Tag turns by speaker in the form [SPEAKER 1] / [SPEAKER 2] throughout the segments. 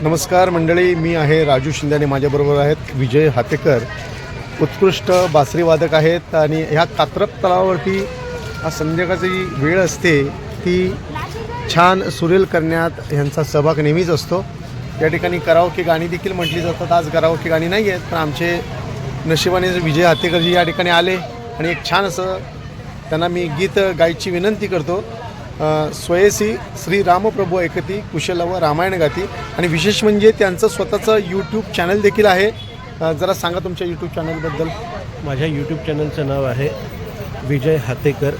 [SPEAKER 1] नमस्कार मंडळी, मी आहे राजू शिंदे आणि माझ्याबरोबर आहेत विजय हातेकर. उत्कृष्ट बासरी वादक आहेत आणि ह्या कात्रप तलावावरती संध्याकाळची वेळ असते ती छान सुरेल करण्यात ह्यांचा सहभाग नेहमीच असतो. या ठिकाणी कराओके गाणी देखील म्हटली जातात. आज कराओके गाणी नाही आहेत, पण आमचे नशिबाने विजय हातेकरजी या ठिकाणी आले आणि एक छान असं त्यांना मी गीत गायची विनंती करतो. स्वयसी श्री रामप्रभू ऐकती कुशल व रामायण गाती. आणि विशेष म्हणजे त्यांचं स्वतःचं यूट्यूब चॅनल देखील आहे. जरा सांगा तुमच्या यूट्यूब चॅनलबद्दल.
[SPEAKER 2] माझ्या यूट्यूब चॅनलचं नाव आहे विजय हातेकर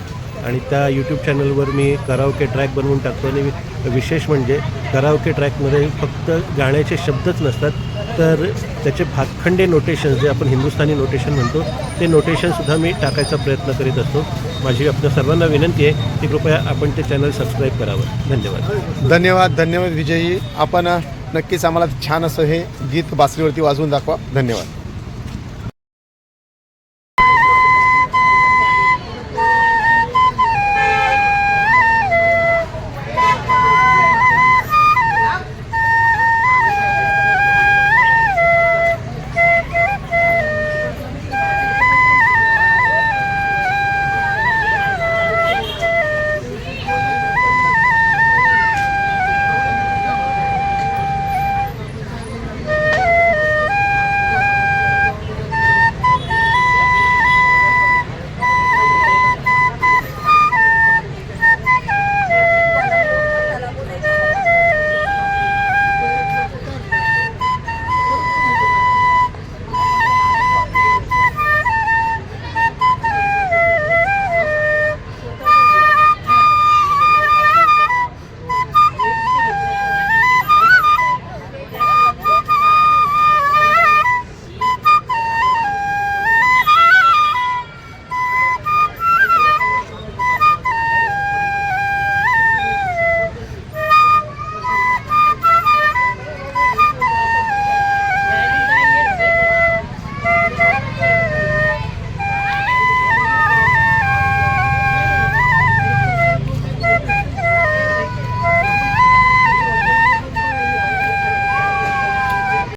[SPEAKER 2] आणि त्या यूट्यूब चॅनलवर मी कराओके ट्रॅक बनवून टाकतो. आणि विशेष म्हणजे कराओके ट्रॅकमध्ये फक्त गाण्याचे शब्दच नसतात, तर त्याचे भातखंडे नोटेशन्स जे आपण हिंदुस्थानी नोटेशन म्हणतो ते नोटेशनसुद्धा मी टाकायचा प्रयत्न करीत असतो. माझी आपल्या सर्वांना विनंती आहे की कृपया आपण ते चॅनल सबस्क्राईब करावं. धन्यवाद.
[SPEAKER 1] धन्यवाद विजयजी. आपण नक्कीच आम्हाला छान असं हे गीत बासरीवरती वाजवून दाखवा. धन्यवाद.